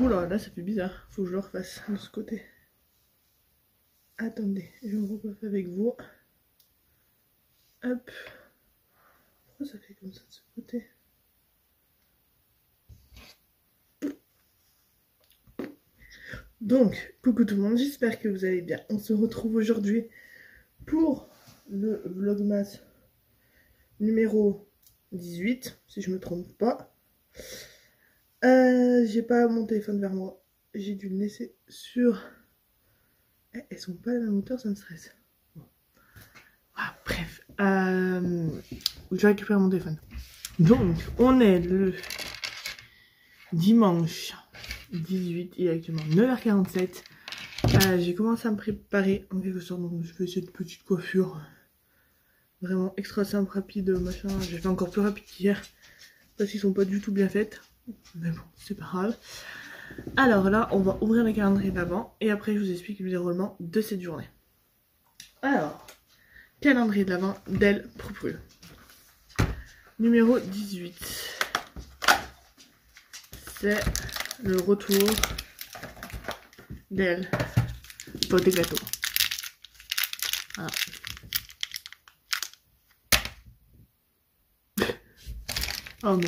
Oula, là ça fait bizarre. Faut que je le refasse de ce côté. Attendez, je me recoiffe avec vous. Hop. Pourquoi ça fait comme ça de ce côté? Donc, coucou tout le monde, j'espère que vous allez bien. On se retrouve aujourd'hui pour le vlogmas numéro 18, si je me trompe pas. J'ai pas mon téléphone vers moi. J'ai dû le laisser sur... Elles sont pas à la même hauteur, ça me stresse. Bon. Ah, bref. Je récupère mon téléphone. Donc, on est le dimanche 18, il est actuellement 9h47. J'ai commencé à me préparer en quelque sorte, donc je fais cette petite coiffure vraiment extra simple, rapide, machin. J'ai fait encore plus rapide qu'hier parce qu'ils sont pas du tout bien faites, mais bon, c'est pas grave. Alors là, on va ouvrir le calendrier d'avant et après je vous explique le déroulement de cette journée. Alors, calendrier de l'avant d'Elle Proprul. Numéro 18. C'est le retour d'Elle Pot et gâteau. Voilà. Oh non.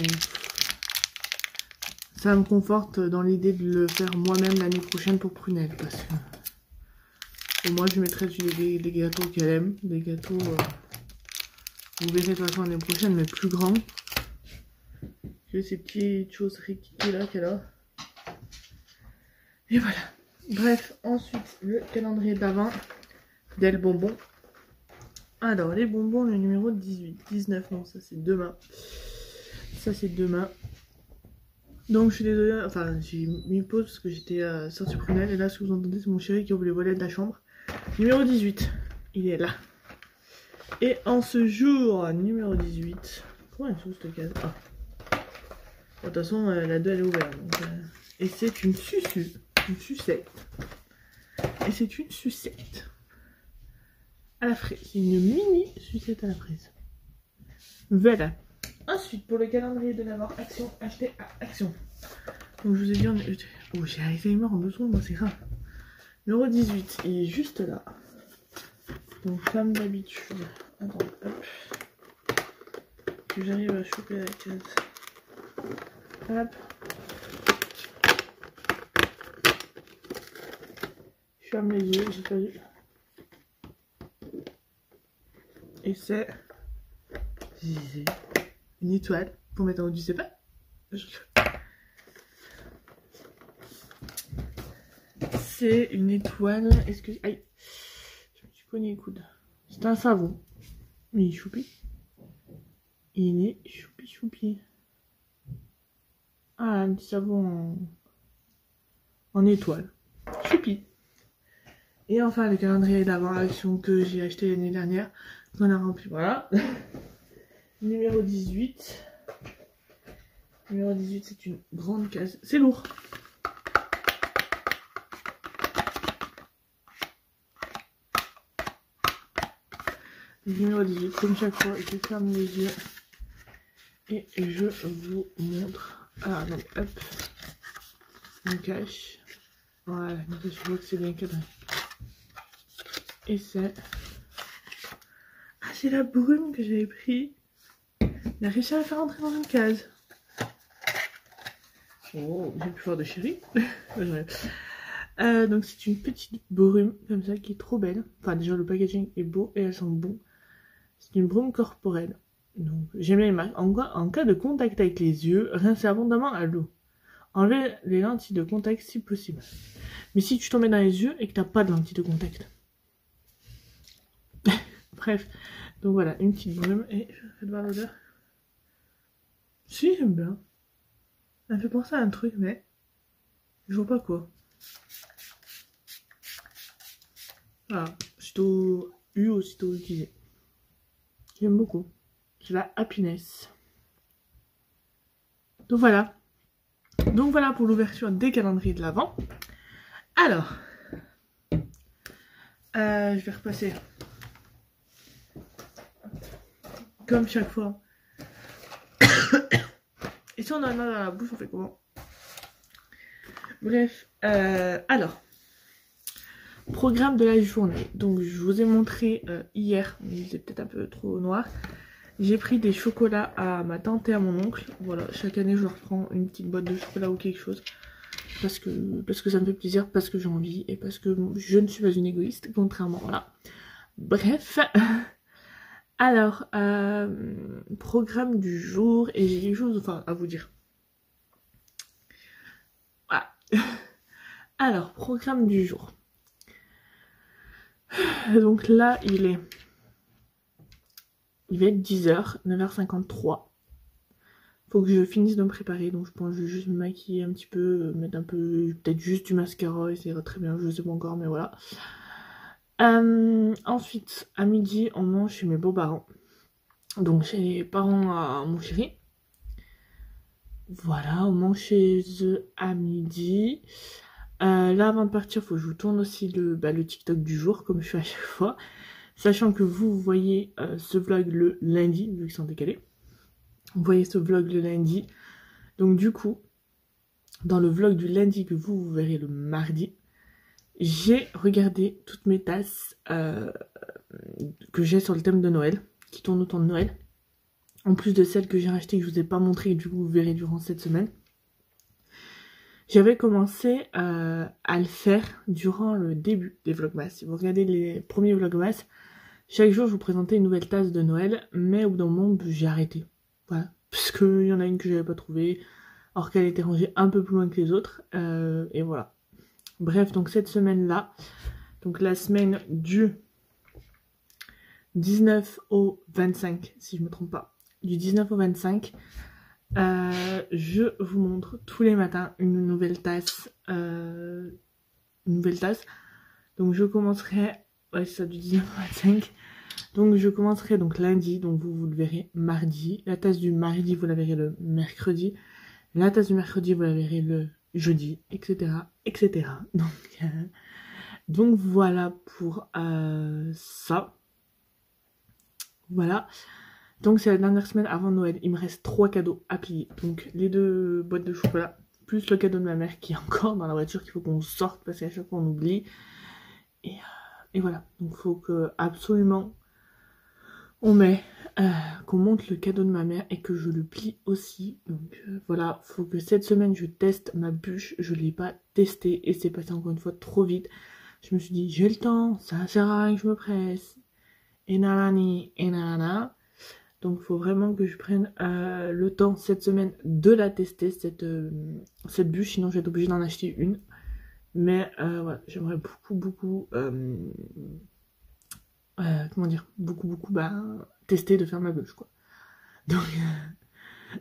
Ça me conforte dans l'idée de le faire moi-même l'année prochaine pour Prunelle. Parce que au moins je mettrai des gâteaux qu'elle aime. Des gâteaux, vous verrez de toute façon l'année prochaine, mais plus grands. J'ai ces petites choses riquiques là qu'elle a. Et voilà. Bref, ensuite le calendrier d'avant d'Elle Bonbon. Alors les bonbons, le numéro 18, 19, non ça c'est demain. Ça c'est demain. Donc je suis désolée, enfin j'ai mis pause parce que j'étais sortie Prunelle. Et là ce que vous entendez c'est mon chéri qui ouvre les volets de la chambre. Numéro 18, il est là. Et en ce jour, numéro 18, comment elle s'ouvre cette case? Ah. De toute façon la 2 elle est ouverte. Donc, et c'est une sucette. Et c'est une sucette à la fraise. C'est une mini sucette à la fraise. Voilà. Ensuite, pour le calendrier de l'avant, action, acheter à action. Donc, je vous ai dit, oh, j'ai Alzheimer en 2 secondes, moi, c'est grave. Numéro 18, il est juste là. Donc, comme d'habitude. Attends, hop. Que j'arrive à choper la case. Hop. Je ferme les yeux, j'ai pas vu. Et c'est une étoile pour mettre en haut du sapin. C'est une étoile. Est-ce que... Aïe, je me suis cogné les coudes. C'est un savon. Il est choupi. Il est choupi. Ah, un petit savon en étoile. Choupi. Et enfin, le calendrier d'avant action que j'ai acheté l'année dernière. Qu'on a rempli. Voilà. Numéro 18. Numéro 18, c'est une grande case. C'est lourd. Numéro 18, comme chaque fois, je ferme les yeux. Et je vous montre. Ah, donc, hop. On cache. Voilà, donc je vois que c'est bien cadré. Et c'est... Ah, c'est la brume que j'avais pris. Il a réussi à la faire entrer dans une case. Oh, j'ai plus fort de chéri. Donc c'est une petite brume comme ça qui est trop belle. Enfin déjà le packaging est beau et elles sont bon. C'est une brume corporelle. Donc j'aime bien les marques. En cas de contact avec les yeux, rincez abondamment à l'eau. Enlevez les lentilles de contact si possible. Mais si tu t'en mets dans les yeux et que t'as pas de lentilles de contact. Bref. Donc voilà, une petite brume et faites voir l'odeur. Si, j'aime bien. Elle me fait penser à un truc, mais je vois pas quoi. Voilà, aussitôt eu, aussitôt utilisé. J'aime beaucoup. C'est la happiness. Donc voilà. Donc voilà pour l'ouverture des calendriers de l'Avent. Alors, je vais repasser. Comme chaque fois. Et si on en a dans la bouche, on fait comment? Bref, alors, programme de la journée. Donc, je vous ai montré hier, mais il est peut-être un peu trop noir. J'ai pris des chocolats à ma tante et à mon oncle. Voilà, chaque année, je leur prends une petite boîte de chocolat ou quelque chose. Parce que ça me fait plaisir, parce que j'ai envie et parce que je ne suis pas une égoïste, contrairement, voilà. Bref, alors, programme du jour, et j'ai quelque chose à vous dire. Voilà. Alors, programme du jour. Donc là, il va être 10h, 9h53. Faut que je finisse de me préparer, donc je pense que je vais juste me maquiller un petit peu, mettre un peu, peut-être juste du mascara, et ça ira très bien, je sais pas encore, mais voilà. Ensuite, à midi, on mange chez mes beaux-parents. Donc chez les parents à mon chéri. Voilà, on mange chez eux à midi. Là, avant de partir, faut que je vous tourne aussi le TikTok du jour, comme je fais à chaque fois. Sachant que vous voyez ce vlog le lundi, vu qu'ils sont décalés. Vous voyez ce vlog le lundi. Donc du coup, dans le vlog du lundi que vous verrez le mardi, j'ai regardé toutes mes tasses que j'ai sur le thème de Noël, qui tournent autour de Noël. En plus de celles que j'ai rachetées que je vous ai pas montrées, et du coup vous verrez durant cette semaine. J'avais commencé à le faire durant le début des vlogmas. Si vous regardez les premiers vlogmas, chaque jour je vous présentais une nouvelle tasse de Noël, mais au bout d'un moment j'ai arrêté. Voilà, parce qu'il y en a une que j'avais pas trouvée, alors qu'elle était rangée un peu plus loin que les autres, et voilà. Bref, donc cette semaine-là, donc la semaine du 19 au 25, si je me trompe pas, du 19 au 25, je vous montre tous les matins une nouvelle tasse. Donc je commencerai, ouais c'est ça, du 19 au 25. Donc je commencerai donc lundi, donc vous le verrez mardi. La tasse du mardi, vous la verrez le mercredi. La tasse du mercredi, vous la verrez le jeudi, etc. etc. Donc voilà pour ça. Voilà. Donc c'est la dernière semaine avant Noël. Il me reste 3 cadeaux à plier. Donc les 2 boîtes de chocolat, plus le cadeau de ma mère qui est encore dans la voiture, qu'il faut qu'on sorte parce qu'à chaque fois on oublie. Et voilà. Donc il faut que absolument qu'on monte le cadeau de ma mère et que je le plie aussi. Donc voilà, faut que cette semaine je teste ma bûche. Je l'ai pas testée et c'est passé encore une fois trop vite. Je me suis dit j'ai le temps, ça sert à rien que je me presse. Et nanani et nanana. Donc il faut vraiment que je prenne le temps cette semaine de la tester, cette bûche, sinon je vais être obligée d'en acheter une. Mais voilà, j'aimerais beaucoup, tester de faire ma bûche, quoi.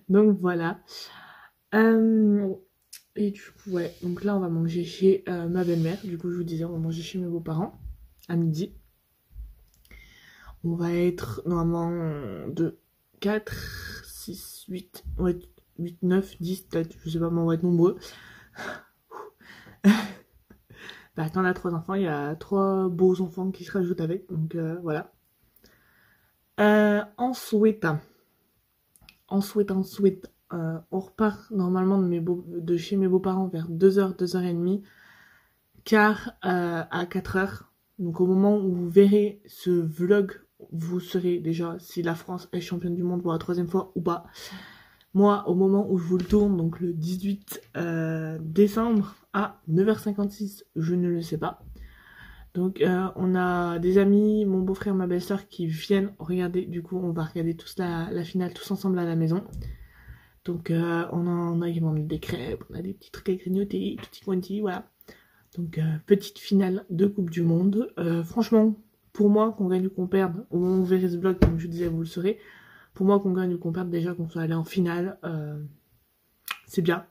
Donc voilà. Et du coup, ouais, donc là on va manger chez ma belle-mère. Du coup, je vous disais, on va manger chez mes beaux-parents à midi. On va être normalement de 4, 6, 8, ouais, 8, 9, 10 peut-être, je sais pas, mais on va être nombreux. Bah, quand on a 3 enfants, il y a 3 beaux enfants qui se rajoutent avec, donc voilà. Ensuite, on repart normalement de chez mes beaux-parents vers 2h, 2h30, car à 4h. Donc au moment où vous verrez ce vlog, vous saurez déjà si la France est championne du monde pour la 3e fois ou pas. Moi, au moment où je vous le tourne, donc le 18 décembre à 9h56, je ne le sais pas. Donc on a des amis, mon beau-frère, ma belle-sœur qui viennent regarder. Du coup, on va regarder tous la finale tous ensemble à la maison. Donc on a également mis des crêpes, on a des petits trucs à grignoter, tout quanti, voilà. Donc petite finale de Coupe du Monde. Franchement, pour moi, qu'on gagne ou qu'on perde, au moment où vous verrez ce vlog, comme je disais, vous le saurez. Pour moi, qu'on gagne ou qu'on perde, déjà qu'on soit allé en finale, c'est bien.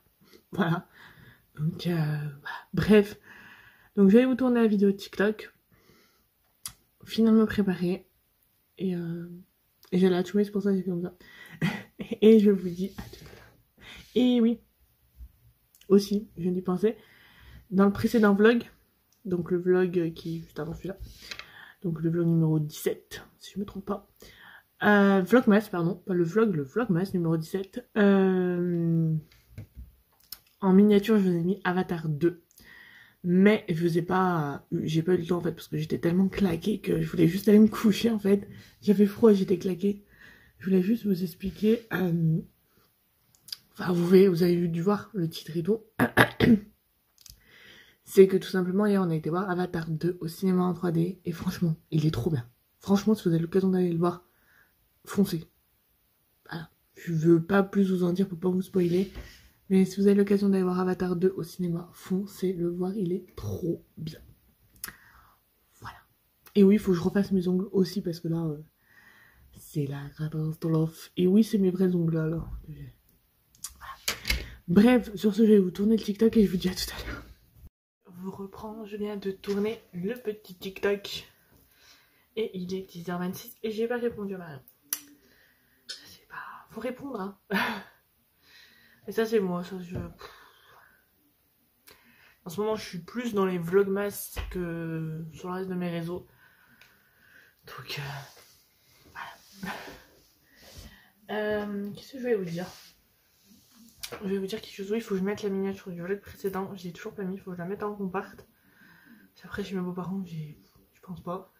Voilà. Donc bref. Donc je vais vous tourner la vidéo TikTok. Finir de me préparer. Et j'ai la chouette, c'est pour ça que j'ai fait comme ça. Et je vous dis à tout à l'heure. Et oui. Aussi, je n'y pensais. Dans le précédent vlog, donc le vlog qui est juste avant celui-là, donc le vlog numéro 17, si je me trompe pas, Vlogmas, pardon, pas le vlogmas numéro 17, En miniature, je vous ai mis Avatar 2. Mais je faisais pas... J'ai pas eu le temps en fait, parce que j'étais tellement claquée que je voulais juste aller me coucher en fait. J'avais froid, j'étais claquée. Je voulais juste vous expliquer... Enfin, vous avez dû voir le titre et tout. C'est que tout simplement, hier, on a été voir Avatar 2 au cinéma en 3D. Et franchement, il est trop bien. Franchement, si vous avez l'occasion d'aller le voir, foncez. Voilà. Je veux pas plus vous en dire pour pas vous spoiler. Mais si vous avez l'occasion d'aller voir Avatar 2 au cinéma, foncez le voir, il est trop bien. Voilà. Et oui, il faut que je refasse mes ongles aussi parce que là, c'est la catastrophe. Et oui, c'est mes vrais ongles là. Voilà. Bref, sur ce, je vais vous tourner le TikTok et je vous dis à tout à l'heure. Je vous reprends, je viens de tourner le petit TikTok. Et il est 10h26 et j'ai pas répondu à Marion. Ça c'est pas... Faut répondre hein. Et ça c'est moi, ça je... En ce moment je suis plus dans les vlogmas que sur le reste de mes réseaux. Donc voilà. Qu'est-ce que je vais vous dire? Je vais vous dire quelque chose, oui, il faut que je mette la miniature du vlog précédent. Je l'ai toujours pas mis, il faut que je la mette avant qu'on parte. Après chez mes beaux-parents, je pense pas.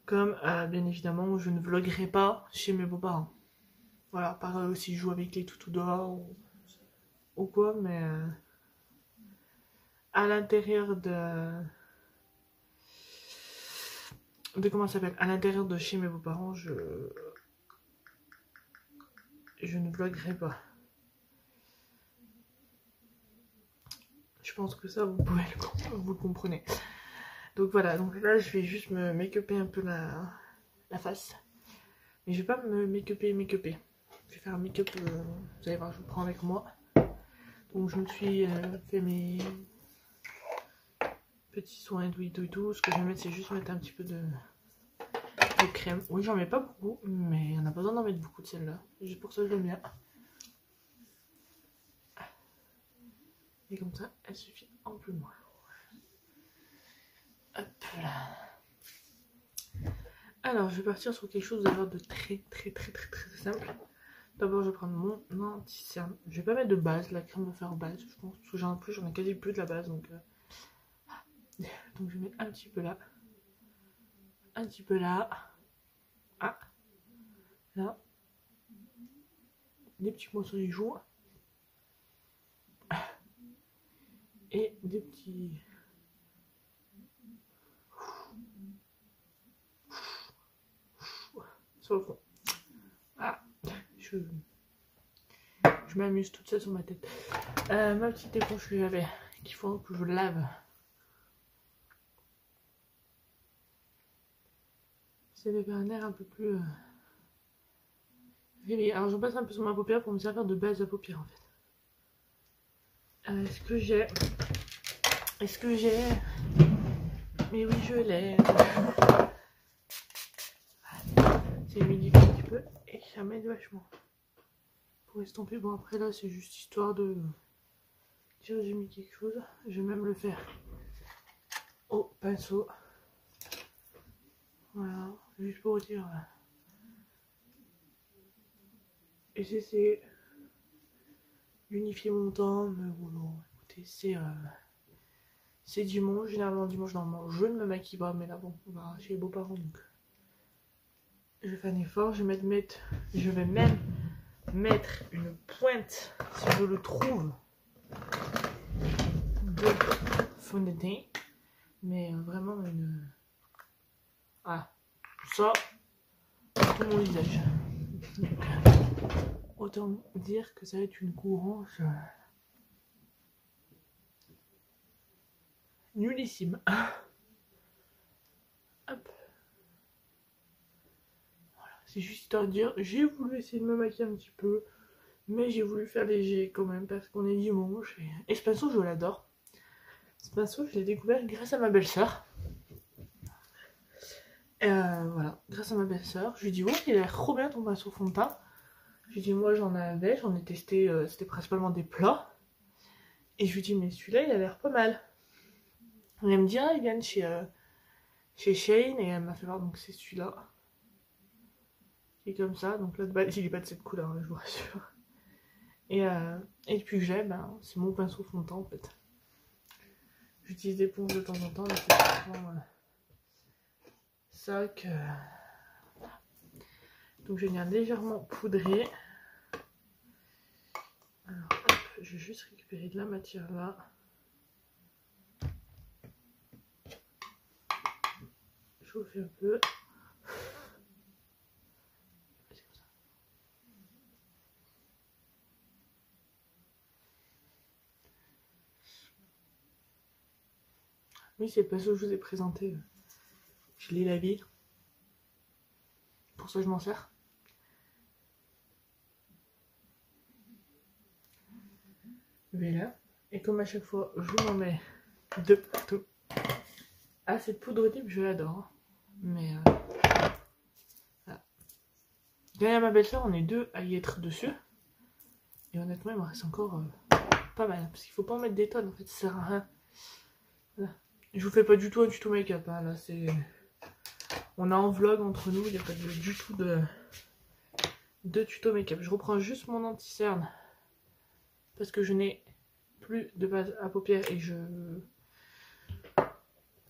Comme bien évidemment je ne vloguerai pas chez mes beaux-parents. Voilà, par si je joue avec les toutous dehors ou quoi, mais à l'intérieur de comment ça s'appelle, à l'intérieur de chez mes beaux-parents, je ne vloguerai pas. Je pense que ça vous pouvez vous le comprenez. Donc voilà, donc là je vais juste me make-upper un peu la face. Mais je vais pas me make-upper. Je vais faire un make-up, vous allez voir, je vous prends avec moi. Donc je me suis fait mes petits soins et tout. Ce que je vais mettre, c'est juste mettre un petit peu de crème. Oui, j'en mets pas beaucoup, mais on a pas besoin d'en mettre beaucoup de celle-là. Juste pour ça, je l'aime bien. Et comme ça, elle suffit amplement. Hop là. Alors, je vais partir sur quelque chose d'ailleurs de très simple. D'abord, je vais prendre mon anti-cerne. Je vais pas mettre de base, la crème va faire base, je pense. Parce que j'en ai quasi plus de la base, donc... Donc je vais mettre un petit peu là. Un petit peu là. Ah. Là. Des petits points sur les joues. Et des petits... sur le front. Ah. Je m'amuse toute seule sur ma tête. Ma petite éponge que j'avais, qu'il faut que je lave. Ça avait un air un peu plus... Alors je passe un peu sur ma paupière pour me servir de base à paupière en fait. Est-ce que j'ai... Mais oui je l'ai. C'est humidifie un petit peu et ça m'aide vachement. Pour estomper, bon après là c'est juste histoire de... Tiens, j'ai mis quelque chose, je vais même le faire au pinceau. Voilà, juste pour dire... Et j'essaie d'unifier mon temps, mais bon, écoutez, c'est dimanche, généralement dimanche normalement je ne me maquille pas, mais là bon, on va chez les beaux-parents donc je vais faire un effort, je vais même mettre une pointe, si je le trouve, de fond de teint, mais vraiment une... Ah, ça, pour mon visage. Donc, autant dire que ça va être une courance nullissime. Hop. Voilà, c'est juste histoire de dire, j'ai voulu essayer de me maquiller un petit peu, mais j'ai voulu faire léger quand même parce qu'on est dimanche. Et ce pinceau, je l'adore. Ce pinceau, je l'ai découvert grâce à ma belle-sœur. Voilà, grâce à ma belle-sœur. Je lui dis, ouais, il a l'air trop bien ton pinceau fond de teint. Je lui dis, moi j'en ai testé, c'était principalement des plats. Et je lui dis, mais celui-là, il a l'air pas mal. Elle me dit, ah, il vient de chez Shane, et elle m'a fait voir, donc c'est celui-là. Qui est comme ça, donc là de base, il est pas de cette couleur, là, je vous rassure. Et depuis que j'ai, ben, c'est mon pinceau fond de teint en fait. J'utilise des ponces de temps en temps, mais c'est vraiment ça que... Donc je viens légèrement poudrer. Alors hop, je vais juste récupérer de la matière là. Je vous fais un peu. Oui, c'est le pinceau que je vous ai présenté. Je l'ai lavé. Pour ça, je m'en sers. Voilà. Et comme à chaque fois, je m'en mets de partout. Ah, cette poudre type, je l'adore. Mais voilà. Derrière ma belle-sœur, on est deux à y être dessus. Et honnêtement, il me reste encore pas mal. Parce qu'il faut pas en mettre des tonnes, en fait, ça sert à rien. Voilà. Je vous fais pas du tout un tuto make-up. Hein. Là, c'est... On a en vlog entre nous, il n'y a pas du tout de tuto make-up. Je reprends juste mon anti-cerne. Parce que je n'ai plus de base à paupières et je...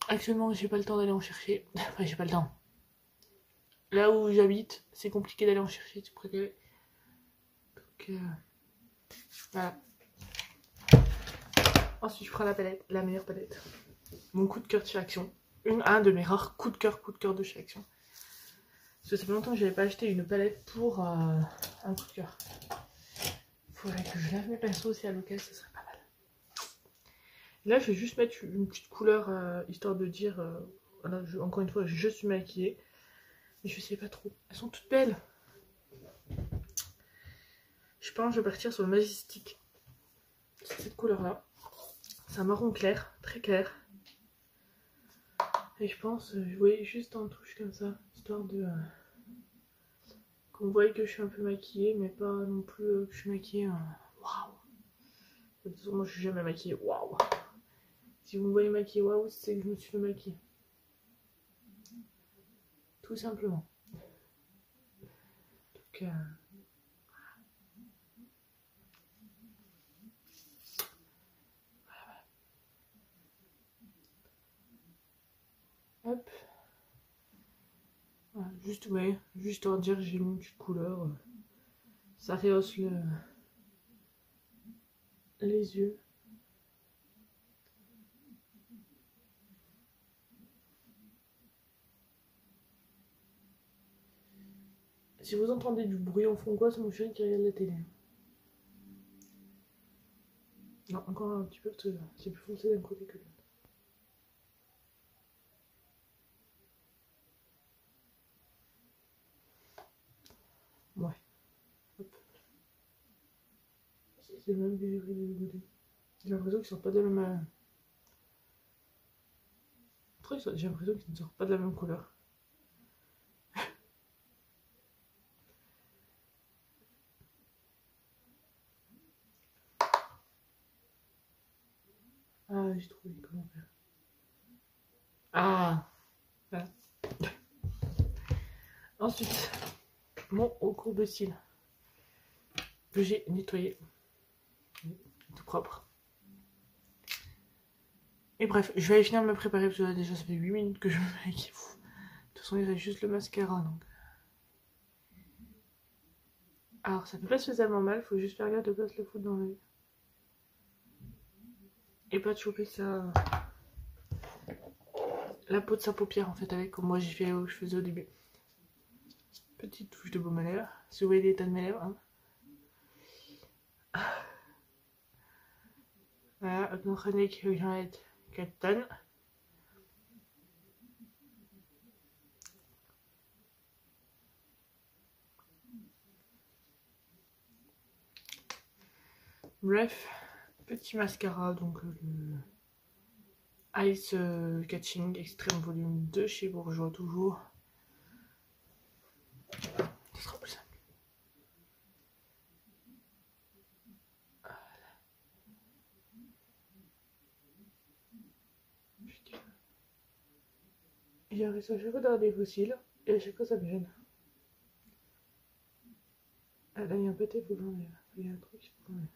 Actuellement, j'ai pas le temps d'aller en chercher. Enfin, j'ai pas le temps. Là où j'habite, c'est compliqué d'aller en chercher, tu préfères. Donc, voilà. Ensuite, je prends la palette, la meilleure palette. Mon coup de cœur de chez Action. Un de mes rares coups de cœur de chez Action. Parce que ça fait longtemps que j'avais pas acheté une palette pour un coup de cœur. Faudrait que je lave mes pinceaux aussi à l'occasion, ça serait pas mal. Là, je vais juste mettre une petite couleur, histoire de dire... voilà, encore une fois, je suis maquillée. Mais je sais pas trop. Elles sont toutes belles. Je pense que je vais partir sur le Majestic. C'est cette couleur-là. C'est un marron clair, très clair. Et je pense, oui, juste en touche comme ça, histoire de... qu'on voit que je suis un peu maquillée, mais pas non plus que je suis maquillée. Waouh! De toute façon, moi je suis jamais maquillée. Waouh! Si vous me voyez maquillée, waouh, c'est que je me suis fait maquiller. Tout simplement. Donc, hop. Voilà, juste, ouais, juste en dire j'ai mis une petite couleur. Ça rehausse les yeux. Si vous entendez du bruit en fond, quoi, c'est mon chéri qui regarde la télé. Non, encore un petit peu, parce que c'est plus foncé d'un côté que de l'autre. Ouais. Hop. C'est le même que j'ai pris des deux côtés. J'ai l'impression qu'ils sortent pas de la même... J'ai l'impression qu'ils ne sortent pas de la même couleur. Ah, j'ai trouvé comment faire. Ah, voilà. Ensuite, mon haut cours de cils que j'ai nettoyé. Tout propre. Et bref, je vais aller finir de me préparer parce que là, déjà ça fait 8 minutes que je me maquille. De toute façon, il reste juste le mascara. Donc. Alors, ça fait pas spécialement mal, faut juste faire gaffe de pas se le foutre dans l'œil. Et pas de choper la peau de sa paupière en fait, avec comme moi j'ai fait, je faisais au début. Petite touche de baume à lèvres. Si vous voyez l'état de mes lèvres. Hein. Voilà, nog ga ik uit katten. Bref, petit mascara, donc le Ice Catching Extreme Volume 2 chez Bourjois toujours. Ce sera plus simple. J'arrive à chaque fois d'avoir des fossiles et à chaque fois ça me gêne. Ah, là il y a un pété, faut l'enlever. Il y a un truc, faut l'enlever.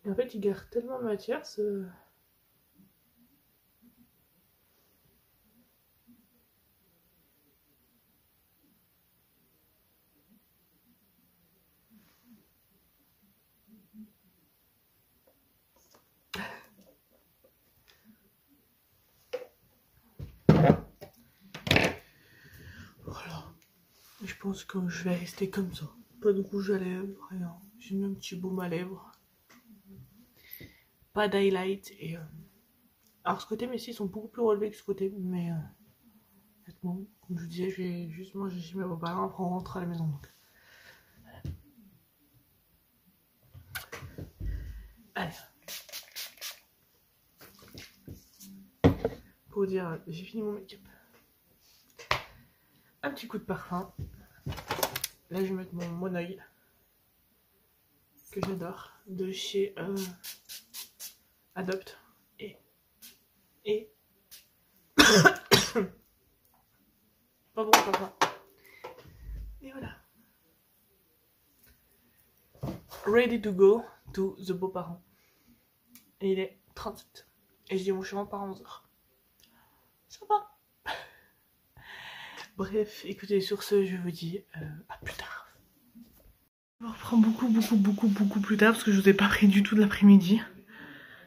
Et en fait il garde tellement de matière ce... Voilà. Je pense que je vais rester comme ça. Pas de rouge à lèvres, rien. J'ai mis un petit baume à lèvres. Pas d'highlight et... Alors ce côté, mes cils sont beaucoup plus relevés que ce côté, mais... Honnêtement, comme je vous disais, je vais juste manger chez mes beaux-parents, après on rentre à la maison. Donc. Allez. Pour dire, j'ai fini mon make-up. Un petit coup de parfum. Là, je vais mettre mon Monoï que j'adore, de chez Adopt. Et... pas bon parfum. Et voilà. Ready to go to the beaux-parents. Et il est 37. Et je dis, moi je rentre par 11h. Ça va. Bref, écoutez, sur ce, je vous dis à plus tard. Je reprends beaucoup plus tard parce que je vous ai pas pris du tout de l'après-midi.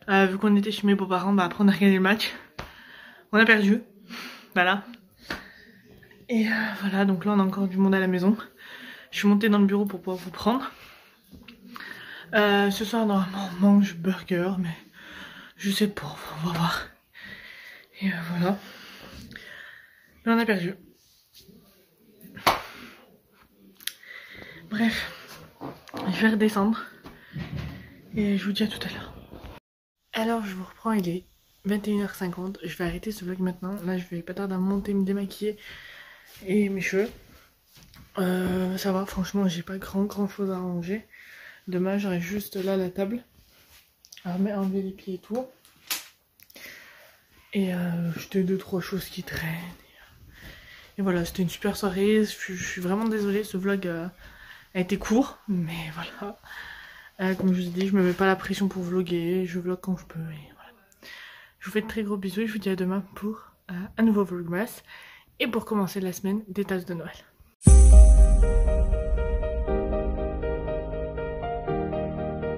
Vu qu'on était chez mes beaux-parents, bah après on a regardé le match. On a perdu. Voilà. Et voilà, donc là on a encore du monde à la maison. Je suis montée dans le bureau pour pouvoir vous prendre. Ce soir normalement on mange burger, mais je sais pas, on va voir. Et voilà. Là on a perdu. Bref, je vais redescendre. Et je vous dis à tout à l'heure. Alors je vous reprends, il est 21h50. Je vais arrêter ce vlog maintenant. Là je vais pas tarder à monter, me démaquiller et mes cheveux. Ça va, franchement j'ai pas grand chose à ranger. Demain j'aurai juste là la table à enlever les pieds et tout. Et j'ai 2-3 choses qui traînent. Et voilà, c'était une super soirée. Je suis vraiment désolée, ce vlog a été court, mais voilà. Comme je vous ai dit, je me mets pas la pression pour vlogger, je vlog quand je peux. Et voilà. Je vous fais de très gros bisous et je vous dis à demain pour un nouveau vlogmas. Et pour commencer la semaine des tasses de Noël.